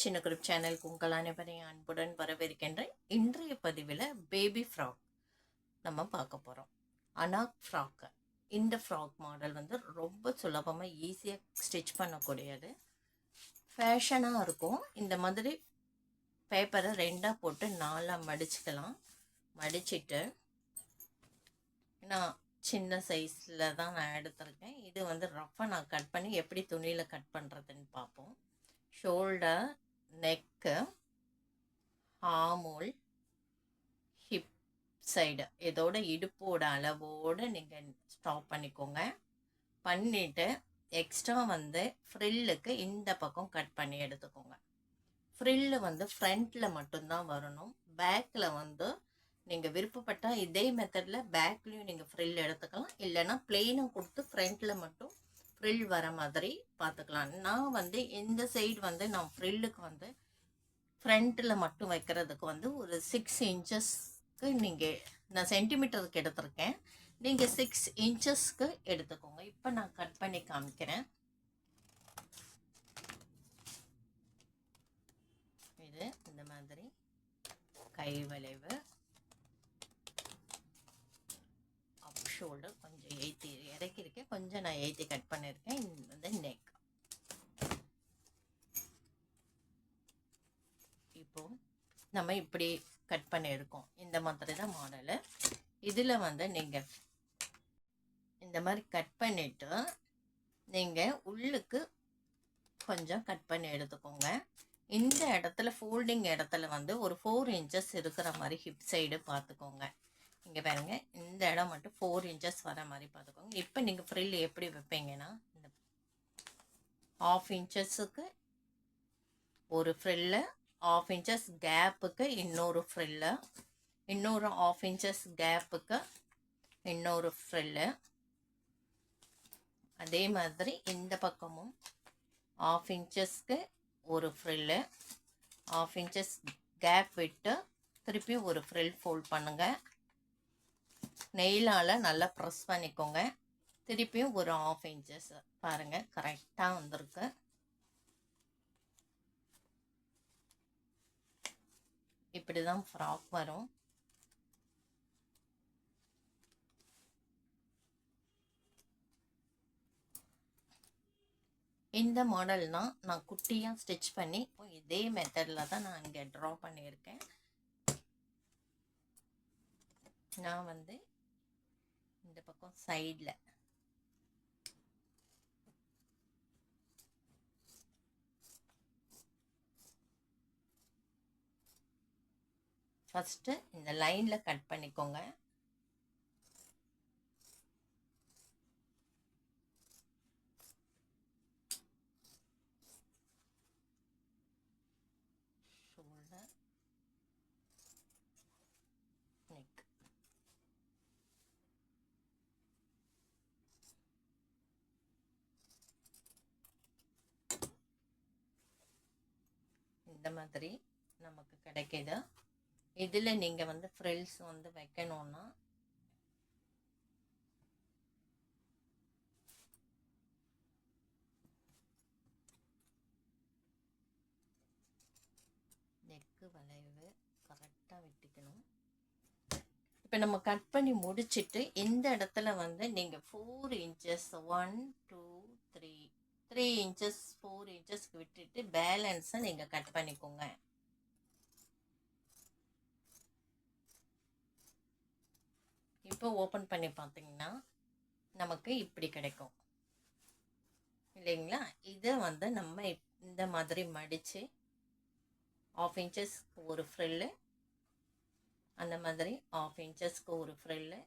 சின்ன குரூப் சேனலுக்கு உங்கள் அனைவரையும் அன்புடன் வரவேற்கின்றேன். இன்றைய பதிவில் பேபி ஃப்ராக் நம்ம பார்க்க போகிறோம். அனாக் ஃப்ராக்கு. இந்த ஃப்ராக் மாடல் வந்து ரொம்ப சுலபமாக ஈஸியாக ஸ்டிச் பண்ணக்கூடியது, ஃபேஷனாக இருக்கும். இந்த மாதிரி பேப்பரை ரெண்டாக போட்டு 4ஆக மடிச்சுக்கலாம். மடிச்சுட்டு நான் சின்ன சைஸில் தான் நான் எடுத்திருக்கேன். இது வந்து ரஃபாக நான் கட் பண்ணி எப்படி துணியில் கட் பண்ணுறதுன்னு பார்ப்போம். ஷோல்டர், நெக்கு, ஆமோல், ஹிப் சைடு, இதோட இடுப்போட அளவோடு நீங்கள் ஸ்டாப் பண்ணிக்கோங்க. பண்ணிவிட்டு எக்ஸ்ட்ரா வந்து ஃப்ரில்லுக்கு இந்த பக்கம் கட் பண்ணி எடுத்துக்கோங்க. ஃப்ரில்லு வந்து ஃப்ரண்ட்டில் மட்டும்தான் வரணும். பேக்கில் வந்து நீங்கள் விருப்பப்பட்டால் இதே மெத்தடில் பேக்லேயும் நீங்கள் ஃப்ரில் எடுத்துக்கலாம். இல்லைன்னா பிளெயினும் கொடுத்து ஃப்ரண்ட்டில் மட்டும் ஃப்ரில் வர மாதிரி பார்த்துக்கலாம். நான் வந்து இந்த சைடு வந்து நான் ஃப்ரில்லுக்கு வந்து ஃப்ரண்ட்டில் மட்டும் வைக்கிறதுக்கு வந்து ஒரு 6 இன்ச்சஸ்க்கு நான் சென்டிமீட்டருக்கு எடுத்திருக்கேன். நீங்கள் 6 இன்ச்சஸ்க்கு எடுத்துக்கோங்க. இப்போ நான் கட் பண்ணி காமிக்கிறேன். இது இந்த மாதிரி கை வளைவு, அப் ஷோல்டர் கொஞ்சம் ஏற்றி இறக்கியிருக்கேன், கொஞ்சம் நான் ஏற்றி கட் பண்ணியிருக்கேன். இது வந்து நெக். இப்போ நம்ம இப்படி கட் பண்ணி இருக்கோம். இந்த மாதிரி தான் மாடலு. இதில் வந்து நீங்கள் இந்த மாதிரி கட் பண்ணிவிட்டு நீங்கள் உள்ளுக்கு கொஞ்சம் கட் பண்ணி எடுத்துக்கோங்க. இந்த இடத்துல ஃபோல்டிங் இடத்துல வந்து ஒரு 4 இன்ச்சஸ் இருக்கிற மாதிரி ஹிப் சைடு பார்த்துக்கோங்க. இங்கே பாருங்க, இந்த இடம் மட்டும் 4 இன்ச்சஸ் வர மாதிரி பார்த்துக்கோங்க. இப்போ நீங்கள் ஃப்ரில் எப்படி வைப்பீங்கன்னா, இந்த 1/2 இன்ச்சஸுக்கு ஒரு ஃப்ரில்லு, 1/2 இன்ச்சஸ் கேப்புக்கு இன்னொரு ஃப்ரில்லு, இன்னொரு 1/2 இன்ச்சஸ் கேப்புக்கு இன்னொரு ஃப்ரில்லு. அதே மாதிரி இந்த பக்கமும் 1/2 இன்ச்சஸ்க்கு ஒரு ஃப்ரில்லு, 1/2 இன்ச்சஸ் கேப் விட்டு திருப்பி ஒரு ஃப்ரில் ஃபோல்ட் பண்ணுங்கள். நெயிலால் நல்லா ப்ரெஸ் பண்ணிக்கோங்க. திருப்பியும் ஒரு 1/2 இன்ச்சஸ் பாருங்கள், கரெக்டாக வந்திருக்கு. இப்படி தான் ஃப்ராக் வரும். இந்த மாடல்னா நான் குட்டியாக ஸ்டிச் பண்ணி இதே மெத்தடில் தான் நான் இங்கே ட்ரா பண்ணியிருக்கேன். நான் வந்து இந்த பக்கம் சைடில் ஃபஸ்ட்டு இந்த லைனில் கட் பண்ணிக்கோங்க. Shoulder, neck. இந்த மாதிரி நமக்கு கிடைக்கிது. இதில் நீங்கள் வந்து ஃப்ரில்ஸ் வந்து வைக்கணுன்னா நெக்கு வளைவு கரெக்டாக வெட்டிக்கணும். இப்போ நம்ம கட் பண்ணி முடிச்சுட்டு இந்த இடத்துல வந்து நீங்கள் 4 இன்ச்சஸ் 1 2 3 இன்ச்சஸ் 4 இன்ச்சஸ்க்கு விட்டுட்டு பேலன்ஸை நீங்கள் கட் பண்ணிக்கோங்க. இப்போ ஓப்பன் பண்ணி பார்த்தீங்கன்னா நமக்கு இப்படி கிடைக்கும் இல்லைங்களா? இதை வந்து நம்ம இந்த மாதிரி மடித்து 1/2 இன்ச்சஸ்க்கு ஒரு ஃப்ரில்லு, அந்த மாதிரி 1/2 இன்ச்சஸ்க்கு ஒரு ஃப்ரில்லு,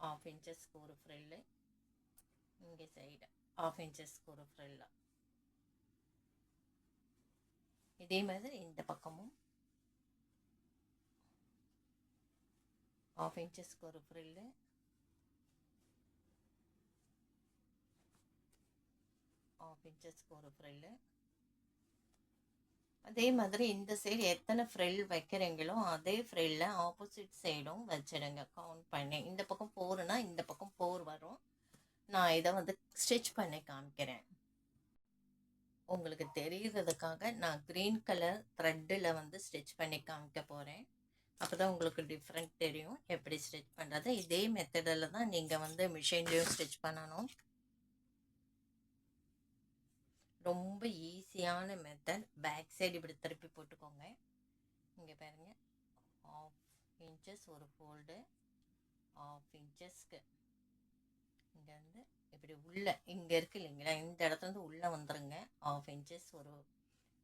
1/2 இன்ச்சஸ்க்கு ஒரு ஃப்ரில்லு, இங்கே சைடு 1/2 இன்ச்சஸ்க்கு ஒரு ஃப்ரில்லு. இதே மாதிரி இந்த பக்கமும் 1/2 இன்ச்சஸ்க்கு ஒரு ஃப்ரில்லு, 1/2 இன்ச்சஸ்க்கு ஒரு ஃப்ரில்லு. அதே மாதிரி இந்த சைடு எத்தனை ஃப்ரில் வைக்கிறீங்களோ அதே ஃப்ரில்ல ஆப்போசிட் சைடும் வச்சிடுங்க கவுண்ட் பண்ணி. இந்த பக்கம் 4னா இந்த பக்கம் 4 வரும். நான் இதை வந்து ஸ்டிச் பண்ணி காமிக்கிறேன். உங்களுக்கு தெரியறதுக்காக நான் க்ரீன் கலர் த்ரெட்டில் வந்து ஸ்டிச் பண்ணி காமிக்க போகிறேன். அப்போ தான் உங்களுக்கு டிஃப்ரெண்ட் தெரியும் எப்படி ஸ்டிச் பண்ணுறது. இதே மெத்தடில் தான் நீங்கள் வந்து மிஷின்லேயும் ஸ்டிச் பண்ணணும். ரொம்ப ஈஸியான மெத்தட். பேக் சைடு இப்படி திருப்பி போட்டுக்கோங்க. இங்கே பாருங்கள், 1/2 இன்ச்சஸ் ஒரு ஃபோல்டு, 1/2 இன்ச்சஸ்க்கு இங்கேருந்து இப்படி உள்ளே இங்கே இருக்குது இல்லைங்களா, இந்த இடத்துலேருந்து உள்ளே வந்துடுங்க. 1/2 இன்ச்சஸ் ஒரு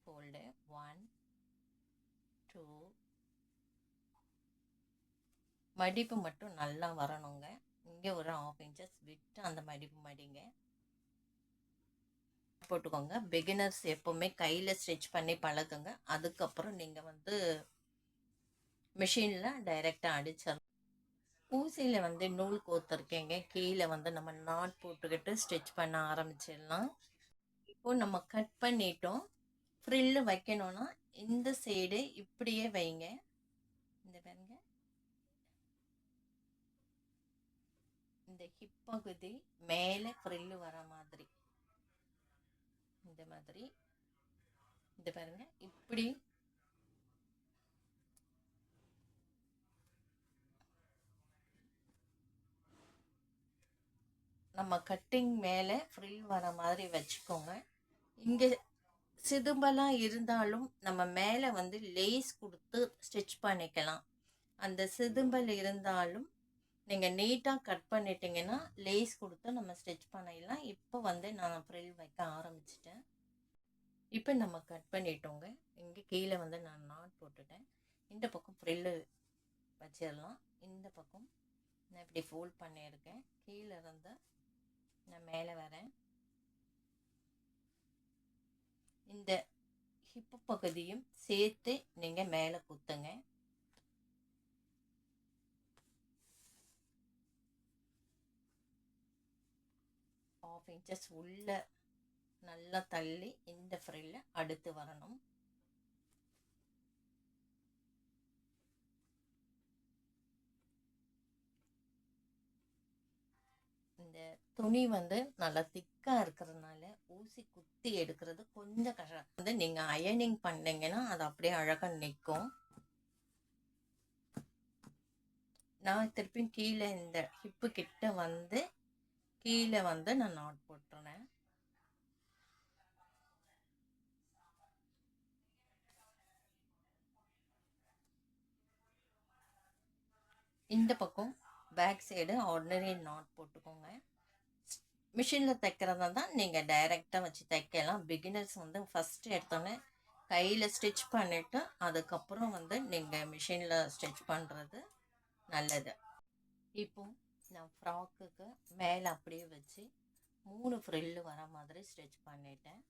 ஃபோல்டு, 1 2 மடிப்பு மட்டும் நல்லா வரணுங்க. இங்கே ஒரு 1/2 இன்ச்சஸ் விட்டு அந்த மடிப்பு மடிங்க போட்டுக்கோங்க. பிகினர்ஸ் எப்போவுமே கையில் ஸ்டிச் பண்ணி பழகுங்க. அதுக்கப்புறம் நீங்கள் வந்து மிஷினில் டைரெக்டாக அடிச்சிடலாம். ஊசியில் வந்து நூல் கோத்துருக்கேங்க. கீழே வந்து நம்ம நாட் போட்டுக்கிட்டு ஸ்டிச் பண்ண ஆரம்பிச்சிடலாம். இப்போது நம்ம கட் பண்ணிட்டோம். ஃப்ரில்லு வைக்கணும்னா இந்த சைடு இப்படியே வைங்க. இந்த பாருங்க, இந்த ஹிப் பகுதி மேலே ஃப்ரில்லு வர மாதிரி இந்த மாதிரி. இந்த பாருங்க, இப்படி நம்ம கட்டிங் மேலே ஃப்ரில் வர மாதிரி வச்சுக்கோங்க. இங்கே சிதும்பெல்லாம் இருந்தாலும் நம்ம மேலே வந்து லேஸ் கொடுத்து ஸ்டிச் பண்ணிக்கலாம். அந்த சிதும்பல் இருந்தாலும் நீங்கள் நீட்டாக கட் பண்ணிட்டீங்கன்னா லேஸ் கொடுத்து நம்ம ஸ்டிச் பண்ணிடலாம். இப்போ வந்து நான் ஃப்ரில் வைக்க ஆரம்பிச்சிட்டேன். இப்போ நம்ம கட் பண்ணிட்டோங்க. இங்கே கீழே வந்து நான் நாட் போட்டுட்டேன். இந்த பக்கம் ஃப்ரில்லு வச்சிடலாம். இந்த பக்கம் நான் இப்படி ஃபோல்ட் பண்ணியிருக்கேன். கீழே இருந்து நான் மேலே வரேன். இந்த ஹிப்பு பகுதியும் சேர்த்து நீங்கள் மேலே குத்துங்க. ½ இன்ச்சஸ் உள்ள நல்லா தள்ளி இந்த ஃப்ரில்ல அடுத்து வரணும். இந்த துணி வந்து நல்லா திக்காக இருக்கிறதுனால ஊசி குத்தி எடுக்கிறது கொஞ்சம் கஷ்டம். வந்து நீங்கள் அயனிங் பண்ணீங்கன்னா அது அப்படியே அழகாக நிற்கும். நான் திருப்பியும் கீழே இந்த ஹிப்பு கிட்ட வந்து கீழே வந்து நான் நாட் போட்டுறேன். இந்த பக்கம் பேக் சைடு ஆர்டினரி நாட் போட்டுக்கோங்க. மிஷினில் தைக்கிறதா தான் நீங்கள் டைரெக்டாக வச்சு தைக்கலாம். பிகினர்ஸ் வந்து ஃபஸ்ட்டு எடுத்தோன்னே கையில் ஸ்டிச் பண்ணிவிட்டு அதுக்கப்புறம் வந்து நீங்கள் மிஷினில் ஸ்டிச் பண்ணுறது நல்லது. இப்போ நான் ஃப்ராக்குக்கு மேலே அப்படியே வச்சு 3 ஃப்ரில்லு வர மாதிரி ஸ்டிச் பண்ணிட்டேன்.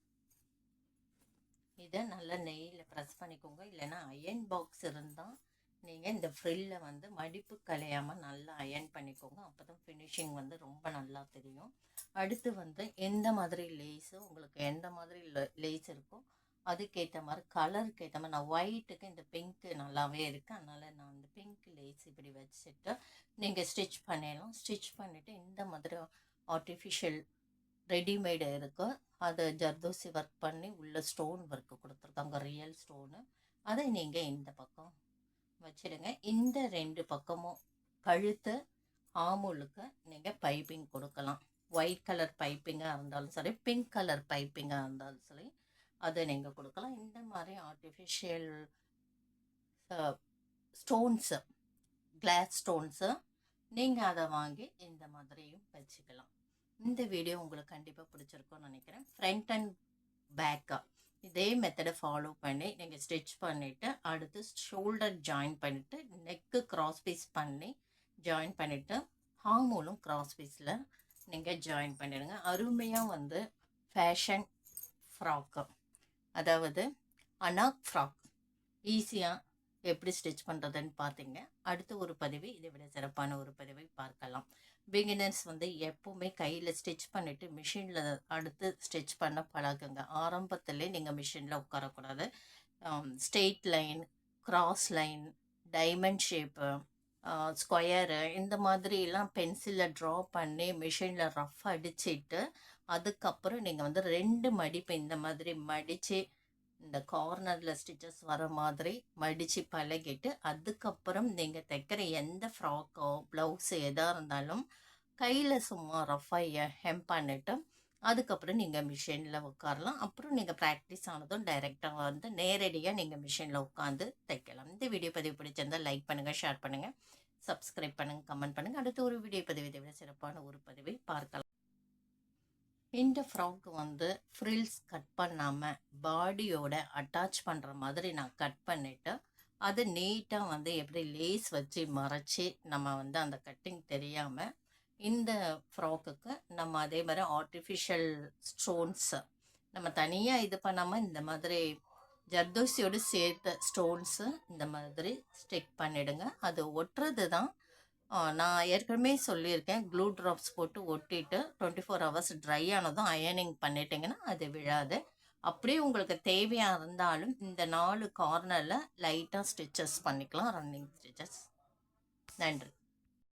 இதை நல்லா நெய்யில் ப்ரெஸ் பண்ணிக்கோங்க. இல்லைன்னா அயன் பாக்ஸ் இருந்தால் நீங்கள் இந்த ஃப்ரில்லை வந்து மடிப்பு கலையாமல் நல்லா அயன் பண்ணிக்கோங்க. அப்போ தான் ஃபினிஷிங் வந்து ரொம்ப நல்லா தெரியும். அடுத்து வந்து எந்த மாதிரி லேஸு உங்களுக்கு எந்த மாதிரி லேஸ் இருக்கோ அதுக்கேற்ற மாதிரி கலருக்கு ஏற்ற மாதிரி நான் ஒயிட்டுக்கு இந்த பிங்க்கு நல்லாவே இருக்குது. அதனால் நான் இந்த பிங்க் லேஸ் இப்படி வச்சுட்டு நீங்கள் ஸ்டிச் பண்ணிடலாம். ஸ்டிச் பண்ணிவிட்டு இந்த மாதிரி ஆர்டிஃபிஷியல் ரெடிமேடு இருக்குது. அதை ஜர்தோசி ஒர்க் பண்ணி உள்ள ஸ்டோன் ஒர்க்கு கொடுத்துருக்காங்க, ரியல் ஸ்டோனு. அதை நீங்கள் இந்த பக்கம் வச்சிடுங்க. இந்த 2 பக்கமும் கழுத்து ஆமுலுக்கு நீங்கள் பைப்பிங் கொடுக்கலாம். ஒயிட் கலர் பைப்பிங்காக இருந்தாலும் சரி, பிங்க் கலர் பைப்பிங்காக இருந்தாலும் சரி, அதை நீங்கள் கொடுக்கலாம். இந்த மாதிரி ஆர்டிஃபிஷியல் ஸ்டோன்ஸு, கிளாஸ் ஸ்டோன்ஸு நீங்கள் அதை வாங்கி இந்த மாதிரியும் வச்சுக்கலாம். இந்த வீடியோ உங்களுக்கு கண்டிப்பாக பிடிச்சிருக்கும்னு நினைக்கிறேன். ஃப்ரண்ட் அண்ட் பேக்காக இதே மெத்தடை ஃபாலோ பண்ணி நீங்கள் ஸ்டிச் பண்ணிவிட்டு அடுத்து ஷோல்டர் ஜாயின் பண்ணிவிட்டு நெக்கு கிராஸ் பீஸ் பண்ணி ஜாயின் பண்ணிவிட்டு ஹார்மோலும் கிராஸ் பீஸில் நீங்கள் ஜாயின் பண்ணிடுங்க. அருமையாக வந்து ஃபேஷன் ஃப்ராக்கு, அதாவது அனாக் ஃப்ராக் ஈஸியாக எப்படி ஸ்டிச் பண்ணுறதுன்னு பார்த்தீங்க. அடுத்த ஒரு பதிவு இதை விட சிறப்பான ஒரு பதிவை பார்க்கலாம். பிகினர்ஸ் வந்து எப்போவுமே கையில் ஸ்டிச் பண்ணிவிட்டு மிஷினில் அடுத்து ஸ்டிச் பண்ண பழகுங்க. ஆரம்பத்திலே நீங்கள் மிஷினில் உட்காரக்கூடாது. Straight line, cross line, diamond shape, square இந்த மாதிரிலாம் பென்சிலில் ட்ரா பண்ணி மிஷினில் ரஃப் அடிச்சிட்டு அதுக்கப்புறம் நீங்கள் வந்து 2 மடிப்பு இந்த மாதிரி மடித்து இந்த கார்னரில் ஸ்டிச்சஸ் வர மாதிரி மடித்து பழகிட்டு அதுக்கப்புறம் நீங்கள் தைக்கிற எந்த ஃப்ராக்கோ ப்ளவுஸு எதாக இருந்தாலும் கையில் சும்மா ரஃபாக ஹெம் பண்ணிவிட்டு அதுக்கப்புறம் நீங்கள் மிஷினில் உட்காரலாம். அப்புறம் நீங்கள் ப்ராக்டிஸ் ஆனதும் டைரெக்டாக வந்து நேரடியாக நீங்கள் மிஷினில் உட்காந்து தைக்கலாம். இந்த வீடியோ பதிவு பிடிச்சிருந்தால் லைக் பண்ணுங்கள், ஷேர் பண்ணுங்கள், சப்ஸ்கிரைப் பண்ணுங்கள், கமெண்ட் பண்ணுங்கள். அடுத்த ஒரு வீடியோ பதிவை விட சிறப்பான ஒரு பதிவை பார்க்கலாம். இந்த ஃப்ராக் வந்து ஃப்ரில்ஸ் கட் பண்ணாமல் பாடியோட அட்டாச் பண்ணுற மாதிரி நான் கட் பண்ணிவிட்டு அது நீட்டாக வந்து எப்படி லேஸ் வச்சு மறைச்சி நம்ம வந்து அந்த கட்டிங் தெரியாமல் இந்த ஃப்ராக்குக்கு நம்ம அதே மாதிரி ஆர்டிஃபிஷியல் ஸ்டோன்ஸு நம்ம தனியாக இது பண்ணாமல் இந்த மாதிரி ஜர்தோசியோடு சேர்த்த ஸ்டோன்ஸு இந்த மாதிரி ஸ்டிக் பண்ணிவிடுங்க. அது ஒட்டுறது தான் நான் ஏற்கனவே சொல்லியிருக்கேன். க்ளூ ட்ராப்ஸ் போட்டு ஒட்டிட்டு 24 ஹவர்ஸ் ட்ரை ஆனதும் அயனிங் பண்ணிட்டீங்கன்னா அது விழாது. அப்படியே உங்களுக்கு தேவையாக இருந்தாலும் இந்த 4 கார்னரில் லைட்டாக ஸ்டிச்சஸ் பண்ணிக்கலாம், ரன்னிங் ஸ்டிச்சஸ். நன்றி.